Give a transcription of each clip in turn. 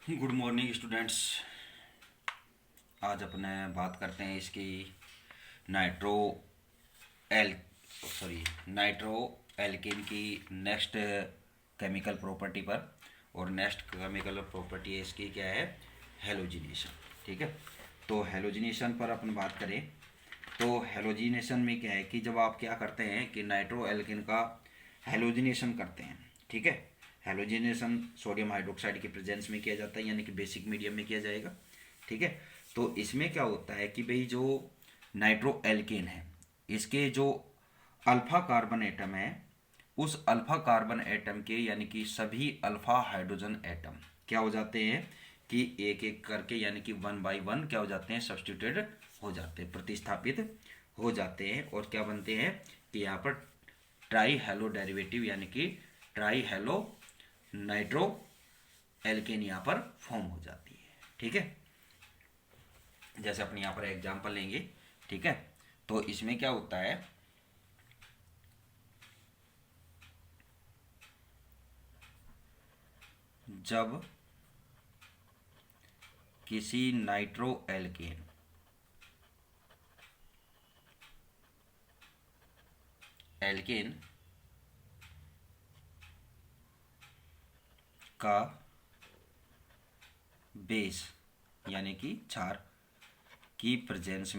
Good morning students. आज अपने बात करते हैं इसकी nitro L sorry nitro alkene की नेक्स्ट केमिकल प्रॉपर्टी पर। और नेक्स्ट केमिकल प्रॉपर्टी है इसकी क्या है? हेलोजिनेशन। ठीक है, तो हेलोजिनेशन पर अपन बात करें तो हेलोजिनेशन में क्या है कि जब आप क्या करते हैं कि नाइट्रो एल्केन का हेलोजिनेशन करते हैं। ठीक है, हेलोजिनेशन सोडियम हाइड्रोक्साइड के प्रेजेंस में किया जाता है, यानी कि बेसिक मीडियम में किया जाएगा। ठीक है, तो इसमें क्या होता है कि भाई जो नाइट्रो एल्केन है इसके जो अल्फा कार्बन एटम है उस अल्फा कार्बन एटम के यानी कि सभी अल्फा हाइड्रोजन एटम क्या हो जाते हैं कि एक एक करके यानी कि वन बाय वन क्या हो जाते हैं? सब्स्टिट्यूटेड हो जाते हैं, प्रतिस्थापित हो जाते हैं। और क्या बनते हैं कि यहाँ पर ट्राई हेलो डेरिवेटिव यानी कि ट्राई हेलो नाइट्रो एल्केन यहाँ पर फॉर्म हो जाती है। ठीक है, जैसे अपने यहाँ पर एग्जांपल लेंगे। ठीक है, तो इसमें क्या होता है, जब किसी नाइट्रो एल्केन का बेस यानी कि क्षार की प्रेजेंस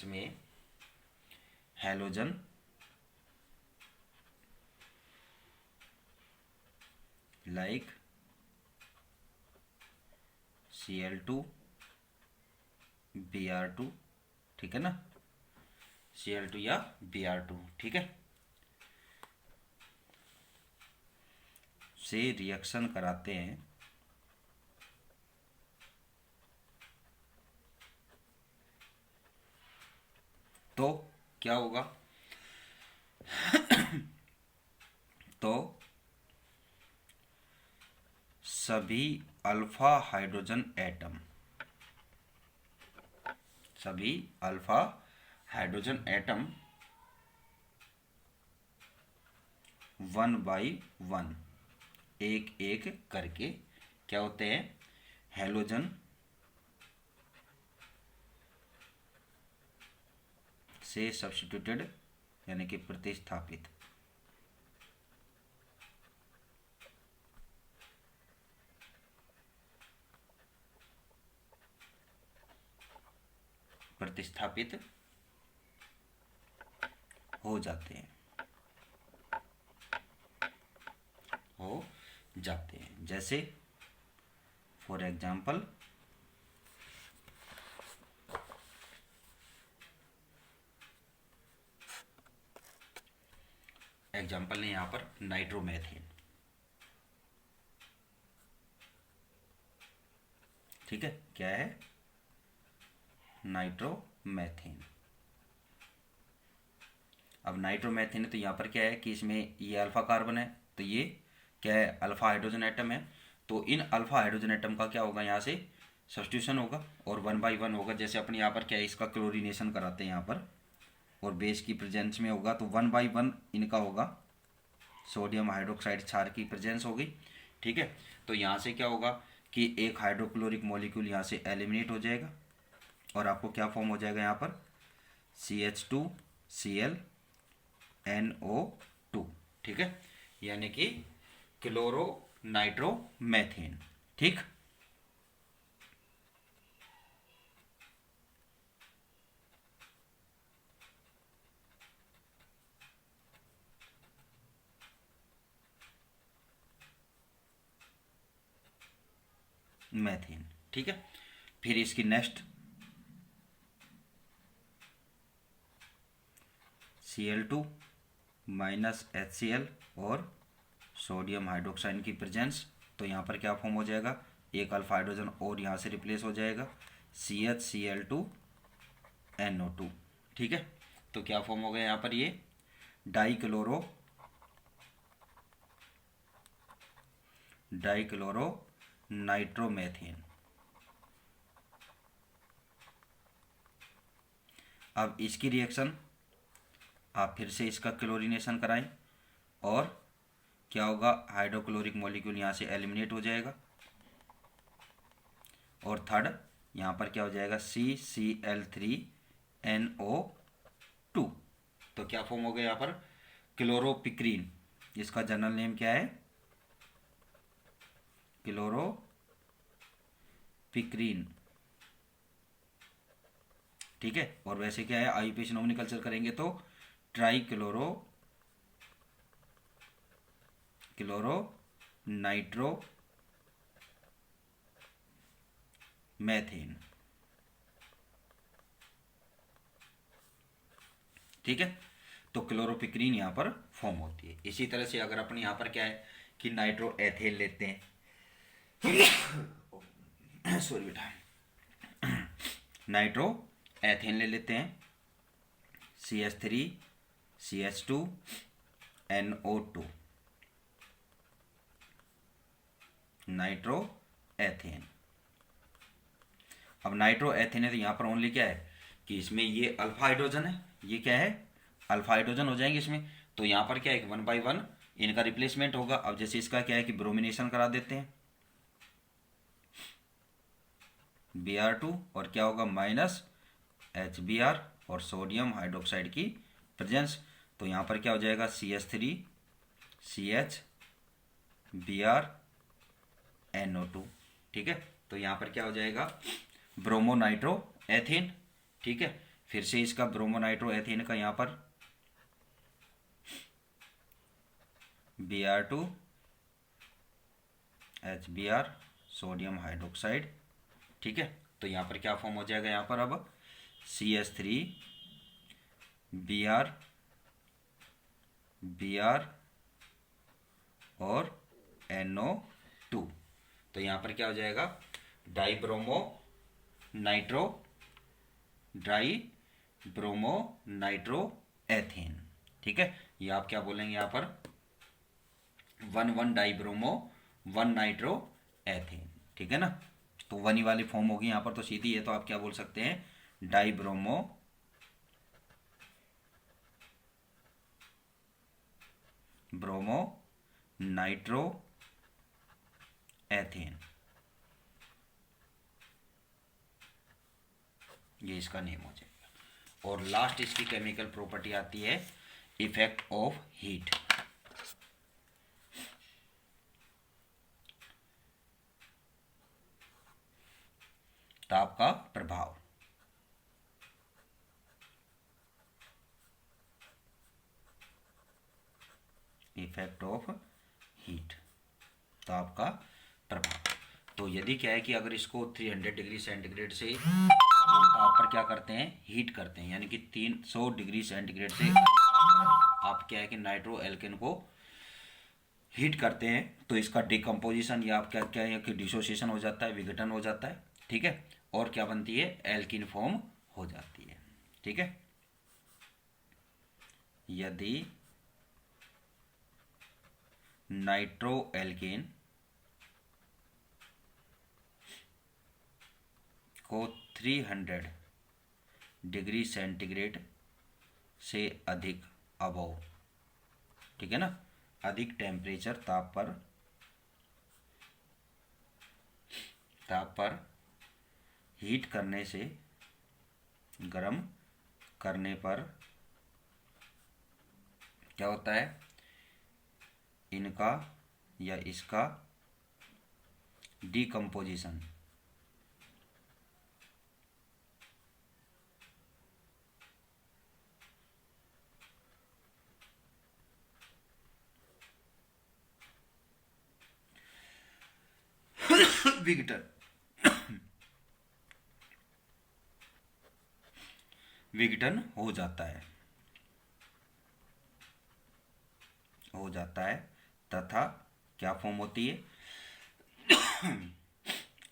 में हैलोजन लाइक Cl2 Br2, ठीक है ना, Cl2 या Br2, ठीक है, से रिएक्शन कराते हैं तो क्या होगा? तो सभी अल्फा हाइड्रोजन एटम सभी alpha hydrogen atom one by one एक एक करके क्या होते हैं? हेलोजन से सब्स्टिट्यूटेड यानी कि प्रतिस्थापित प्रतिस्थापित हो जाते हैं हो जाते हैं जैसे फॉर एग्जाम्पल एग्जाम्पल ने यहाँ पर नाइट्रोमेथेन। ठीक है, क्या है? नाइट्रोमेथेन। अब नाइट्रोमेथेन है तो यहाँ पर क्या है कि इसमें ये अल्फा कार्बन है तो ये क्या है? अल्फा हाइड्रोजन एटम है। तो इन अल्फा हाइड्रोजन एटम का क्या होगा? यहाँ से सब्स्टिट्यूशन होगा और वन बाय वन होगा। जैसे अपने यहाँ पर क्या है, इसका क्लोरीनेशन कराते हैं यहाँ पर और बेस की प्रेजेंस में होगा तो वन बाय वन इनका होगा। सोडियम हाइड्रोक्साइड क्षार की प्रेजेंस हो गई। ठीक है, तो यहाँ से क्या होगा कि एक हाइड्रोक्लोरिक मॉलिक्यूल यहाँ से एलिमिनेट हो जाएगा और आपको क्या फॉर्म हो जाएगा यहाँ पर? CH2Cl NO2। ठीक है, यानी कि क्लोरो नाइट्रोमेथेन। ठीक, मैथेन। ठीक है, फिर इसकी नेक्स्ट Cl2 माइनस HCl और सोडियम हाइड्रोक्साइड की प्रेजेंस। तो यहाँ पर क्या फॉर्म हो जाएगा? एक अल्फा हाइड्रोजन और यहाँ से रिप्लेस हो जाएगा CHCl2NO2। ठीक है, तो क्या फॉर्म हो गया यहाँ पर? ये डाइक्लोरो नाइट्रोमेथेन। अब इसकी रिएक्शन आप फिर से इसका क्लोरीनेशन कराएं और क्या होगा, हाइड्रोक्लोरिक मॉलिक्यूल यहाँ से एलिमिनेट हो जाएगा और थर्ड यहाँ पर क्या हो जाएगा, CCl3NO2। तो क्या फॉर्म हो गया यहाँ पर, क्लोरोपिक्रीन। इसका जनरल नेम क्या है, क्लोरोपिक्रीन। ठीक है, और वैसे क्या है, आईयूपीएच नॉमिनोकल्चर करेंगे तो क्लोरो मैथेन। ठीक है, तो क्लोरोपिक्रीन यहाँ पर फॉर्म होती है। इसी तरह से अगर अपन यहाँ पर क्या है कि नाइट्रो एथेन लेते हैं सॉरी बेटा, नाइट्रो एथेन ले लेते हैं, CH3CH2NO2, नाइट्रो एथेन। अब नाइट्रो एथेन है तो यहाँ पर ओनली क्या है कि इसमें ये अल्फा हाइड्रोजन है, ये क्या है, अल्फा हाइड्रोजन हो जाएंगे इसमें। तो यहाँ पर क्या है कि 1 by 1 इनका रिप्लेसमेंट होगा। अब जैसे इसका क्या है कि ब्रोमिनेशन करा देते हैं, Br2 और क्या होगा -HBr और सोडियम हाइड्रोक्साइड की प्रेजेंस। तो यहाँ पर क्या हो जाएगा, CH3CHBrNO2। ठीक है, तो यहाँ पर क्या हो जाएगा, ब्रोमोनाइट्रो एथेन। ठीक है, फिर से इसका ब्रोमोनाइट्रो एथेन का यहाँ पर Br2 HBr सोडियम हाइड्रोक्साइड। ठीक है, तो यहाँ पर क्या फॉर्म हो जाएगा, यहाँ पर अब CH3Br और NO2। तो यहाँ पर क्या हो जाएगा, डाई ब्रोमो नाइट्रो एथेन। ठीक है, ये आप क्या बोलेंगे यहाँ पर 1,1 डाई ब्रोमो 1 नाइट्रो एथेन। ठीक है ना, तो 1 ही वाली फॉर्म होगी यहाँ पर, तो सीधी है। तो आप क्या बोल सकते हैं, डाई ब्रोमो नाइट्रो एथेन, ये इसका नेम हो जाएगा। और लास्ट इसकी केमिकल प्रॉपर्टी आती है इफेक्ट ऑफ हीट। ताप का प्रभाव। इफेक्ट ऑफ हीट, ताप का प्रभाव। तो यदि क्या है कि अगर इसको 300 डिग्री सेंटीग्रेड से ताप पर क्या करते हैं, हीट करते हैं, यानी कि 300 डिग्री सेंटीग्रेड से आप क्या है कि नाइट्रो एल्केन को हीट करते हैं, तो इसका डिकम्पोजिशन या आप क्या क्या है कि डिसोसिएशन हो जाता है, विघटन हो जाता है। ठीक है, और क्या बनती है, एल्कीन फॉर्म हो जाती है। ठीक है, यदि नाइट्रो एल्केन को 300 डिग्री सेंटीग्रेड से अधिक अबव, ठीक है ना, अधिक टेम्परेचर ताप पर हीट करने से, गर्म करने पर क्या होता है, इनका या इसका डिकम्पोजिशन विघटन हो जाता है तथा क्या फॉर्म होती है,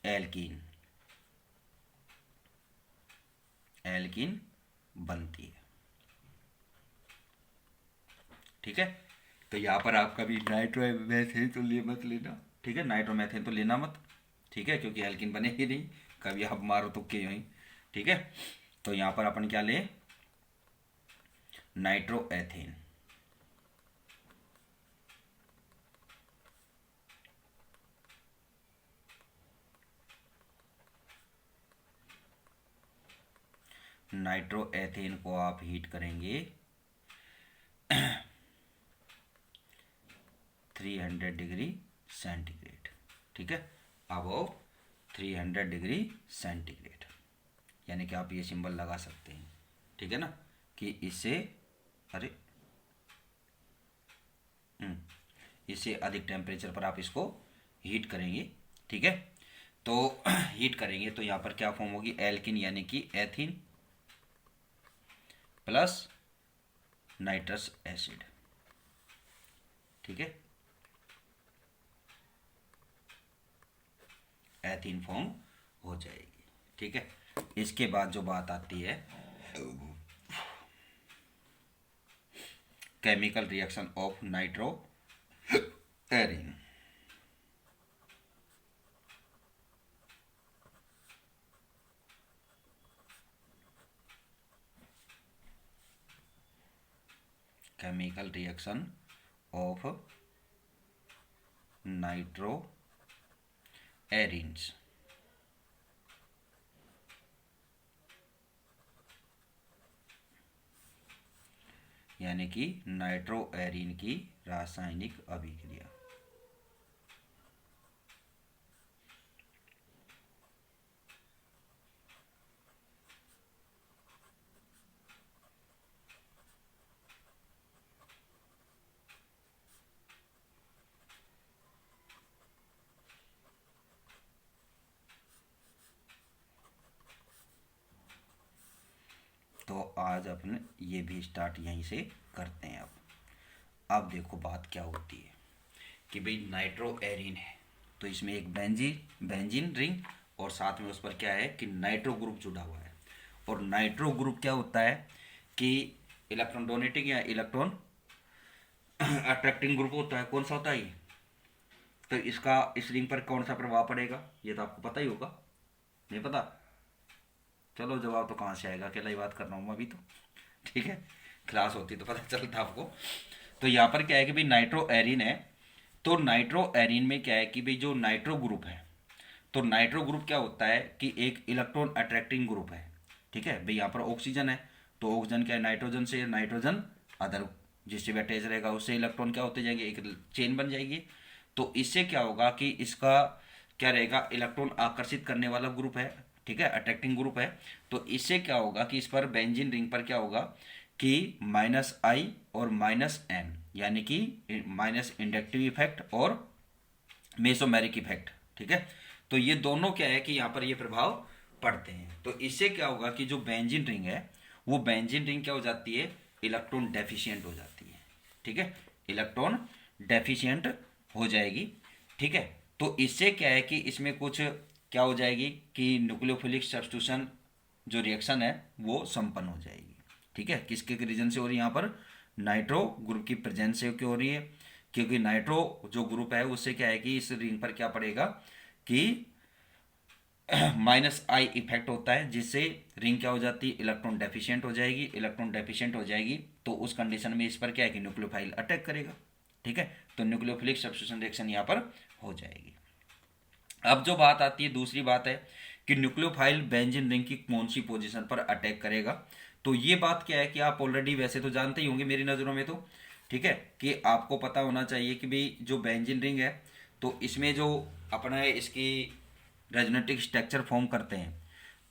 एल्कीन बनती है। ठीक है, तो यहाँ पर आप कभी नाइट्रोमेथेन तो मत लेना। ठीक है, नाइट्रोमेथेन तो लेना मत। ठीक है, क्योंकि एल्कीन बने ही नहीं, कभी आप मारो तुक्के यहीं। ठीक है, तो यहाँ पर अपन क्या ले, नाइट्रोएथेन। नाइट्रोएथेन को आप हीट करेंगे 300 डिग्री सेंटीग्रेड, ठीक है, अबव 300 डिग्री सेंटीग्रेड, यानी कि आप ये सिंबल लगा सकते हैं, ठीक है ना, कि इससे इससे अधिक टेम्परेचर पर आप इसको हीट करेंगे, ठीक है। तो हीट करेंगे तो यहाँ पर क्या फॉर्म होगी, एल्किन यानी कि एथीन प्लस नाइट्रस एसिड, ठीक है, एथीन फॉर्म हो जाएगी, ठीक है। इसके बाद जो बात आती है chemical reaction of nitroarene. Chemical reaction of nitroarenes, यानी कि नाइट्रो एरिन की रासायनिक अभिक्रिया। तो आज अपन ये भी स्टार्ट यहीं से करते हैं। अब देखो बात क्या होती है कि भाई नाइट्रो एरिन है तो इसमें एक बेंजीन रिंग और साथ में उस पर क्या है कि नाइट्रो ग्रुप जुड़ा हुआ है। और नाइट्रो ग्रुप क्या होता है कि इलेक्ट्रॉन डोनेटिंग या इलेक्ट्रॉन अट्रैक्टिंग ग्रुप होता है। कौन सा होता है ये? तो इसका इस रिंग पर कौन सा प्रभाव पड़ेगा ये तो आपको पता ही होगा। नहीं पता? चलो जवाब तो कहाँ से आएगा, अकेला ही बात कर रहा हूँ मैं अभी तो, ठीक है, क्लास होती तो पता चलता आपको। तो यहाँ पर क्या है कि भाई नाइट्रो एरिन है, तो नाइट्रो एरिन में क्या है कि भाई जो नाइट्रो ग्रुप है, तो नाइट्रो ग्रुप क्या होता है कि एक इलेक्ट्रॉन अट्रैक्टिंग ग्रुप है, ठीक है भाई। यहाँ पर ऑक्सीजन है तो ऑक्सीजन क्या है, नाइट्रोजन से नाइट्रोजन अदर जिससे भी अटैच रहेगा उससे इलेक्ट्रॉन क्या होते जाएंगे, एक चेन बन जाएगी। तो इससे क्या होगा कि इसका क्या रहेगा, इलेक्ट्रॉन आकर्षित करने वाला ग्रुप है, ठीक है, अट्रैक्टिंग ग्रुप है। तो इससे क्या होगा कि इस पर बेंजीन रिंग पर क्या होगा कि -I और -M, यानी कि माइनस इंडक्टिव इफेक्ट और मेसोमेरिक इफेक्ट, ठीक है। तो ये दोनों क्या है कि यहाँ पर ये प्रभाव पड़ते हैं। तो इससे क्या होगा कि जो बेंजीन रिंग है वो बेंजीन रिंग क्या हो जाती है, इलेक्ट्रॉन डेफिशिएंट हो जाती है, ठीक है, इलेक्ट्रॉन डेफिशिएंट हो जाएगी, ठीक है। तो इससे क्या है कि इसमें कुछ क्या हो जाएगी कि न्यूक्लियोफिलिक सब्स्टिट्यूशन जो रिएक्शन है वो संपन्न हो जाएगी, ठीक है। किसके रीजन से हो रही है, यहाँ पर नाइट्रो ग्रुप की प्रेजेंस से क्यों हो रही है, क्योंकि नाइट्रो जो ग्रुप है उससे क्या है कि इस रिंग पर क्या पड़ेगा कि -I इफेक्ट होता है, जिससे रिंग क्या हो जाती है, इलेक्ट्रॉन डेफिशिएंट हो जाएगी। इलेक्ट्रॉन डेफिशिएंट हो जाएगी तो उस कंडीशन में इस पर क्या है कि न्यूक्लियोफाइल अटैक करेगा, ठीक है। तो न्यूक्लियोफिलिक सब्स्टिट्यूशन रिएक्शन यहाँ पर हो जाएगी। अब जो बात आती है, दूसरी बात है कि न्यूक्लियोफाइल बेंजीन रिंग की कौन सी पोजीशन पर अटैक करेगा। तो ये बात क्या है कि आप ऑलरेडी वैसे तो जानते ही होंगे मेरी नज़रों में, तो ठीक है, कि आपको पता होना चाहिए कि भाई जो बेंजीन रिंग है तो इसमें जो अपना इसकी रेजोनेटिक स्ट्रक्चर फॉर्म करते हैं,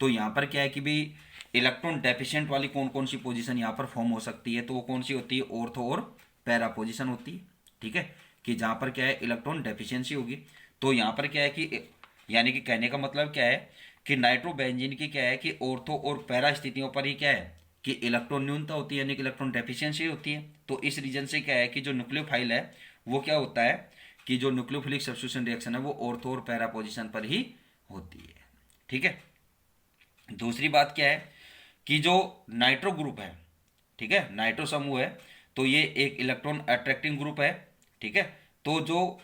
तो यहाँ पर क्या है कि भाई इलेक्ट्रॉन डेफिशिएंट वाली कौन कौन सी पोजीशन यहाँ पर फॉर्म हो सकती है, तो वो कौन सी होती है, ऑर्थो और पैरा पोजीशन होती है, ठीक है, कि जहाँ पर क्या है इलेक्ट्रॉन डेफिशिएंसी होगी। तो यहाँ पर क्या है कि यानी कि कहने का मतलब क्या है कि नाइट्रोबेंजीन की क्या है कि ऑर्थो और पैरा स्थितियों पर ही क्या है कि इलेक्ट्रॉन न्यूनता होती है, यानी कि इलेक्ट्रॉन डेफिशिएंसी होती है। तो इस रीजन से क्या है कि जो न्यूक्लियोफाइल है वो क्या होता है कि जो न्यूक्लियोफिलिक सब्स्टिट्यूशन रिएक्शन है वो ऑर्थो और पैरा पोजीशन पर ही होती है, ठीक है। दूसरी बात क्या है कि जो नाइट्रो ग्रुप है, ठीक है, नाइट्रो समूह है, तो ये एक इलेक्ट्रॉन अट्रैक्टिंग ग्रुप है, ठीक है। तो जो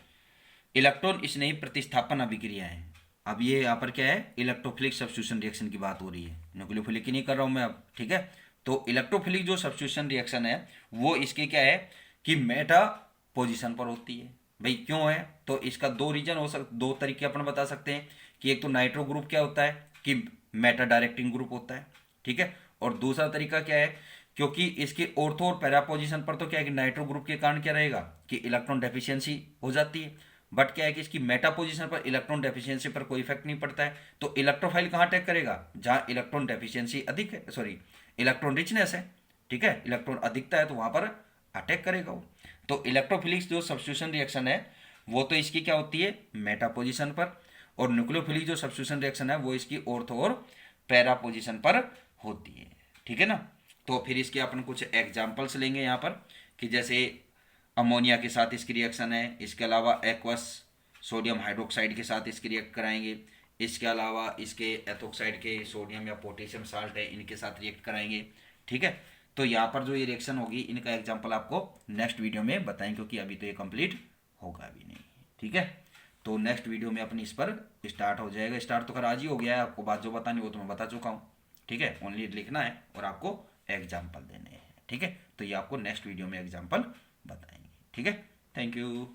इलेक्ट्रॉन स्नेही प्रतिस्थापन अभिक्रिया है, अब ये यहाँ पर क्या है इलेक्ट्रोफिलिक सब्स्टिट्यूशन रिएक्शन की बात हो रही है, न्यूक्लियोफिलिक की नहीं कर रहा हूँ मैं अब, ठीक है। तो इलेक्ट्रोफिलिक जो सब्स्टिट्यूशन रिएक्शन है वो इसके क्या है कि मेटा पोजीशन पर होती है। भाई क्यों है, तो इसका दो रीजन हो सकते, दो तरीके अपन बता सकते हैं कि एक तो नाइट्रो ग्रुप क्या होता है कि मेटा डायरेक्टिंग ग्रुप होता है, ठीक है। और दूसरा तरीका क्या है, क्योंकि इसके ऑर्थो और पैरा पोजीशन पर तो क्या है कि नाइट्रो ग्रुप के कारण क्या रहेगा कि इलेक्ट्रॉन डेफिशिएंसी हो जाती है, बट क्या है कि इसकी मेटा पोजीशन पर इलेक्ट्रॉन डेफिशिएंसी पर कोई इफेक्ट नहीं पड़ता है। तो इलेक्ट्रोफाइल कहाँ अटैक करेगा, जहां इलेक्ट्रॉन डेफिशिएंसी अधिक है, सॉरी इलेक्ट्रॉन रिचनेस है, ठीक है, इलेक्ट्रॉन अधिकता है तो वहां पर अटैक करेगा वो। तो इलेक्ट्रोफिलिक्स जो सब्स्टिट्यूशन रिएक्शन है वो तो इसकी क्या होती है मेटा पोजीशन पर, और न्यूक्लियोफिलिक जो सब्स्टिट्यूशन रिएक्शन है वो इसकी ऑर्थो और पैरा पोजीशन पर होती है, ठीक है ना। तो फिर इसके अपन कुछ एग्जांपल्स लेंगे यहाँ पर कि जैसे अमोनिया के साथ इसकी रिएक्शन है, इसके अलावा एक्वस सोडियम हाइड्रोक्साइड के साथ इसकी रिएक्ट कराएंगे, इसके अलावा इसके एथोक्साइड के सोडियम या पोटेशियम साल्ट है इनके साथ रिएक्ट कराएंगे, ठीक है। तो यहाँ पर जो ये रिएक्शन होगी इनका एग्जाम्पल आपको नेक्स्ट वीडियो में बताएंगे, क्योंकि अभी तो ये कंप्लीट होगा भी नहीं, ठीक है। तो नेक्स्ट वीडियो में अपनी इस पर स्टार्ट हो जाएगा, स्टार्ट तो खैर आज ही हो गया है, आपको बात जो बतानी वो तो मैं बता चुका हूँ, ठीक है। ओनली लिखना है और आपको एग्जाम्पल देने हैं, ठीक है। तो ये आपको नेक्स्ट वीडियो में एग्जाम्पल बताएंगे, ठीक है। Thank you.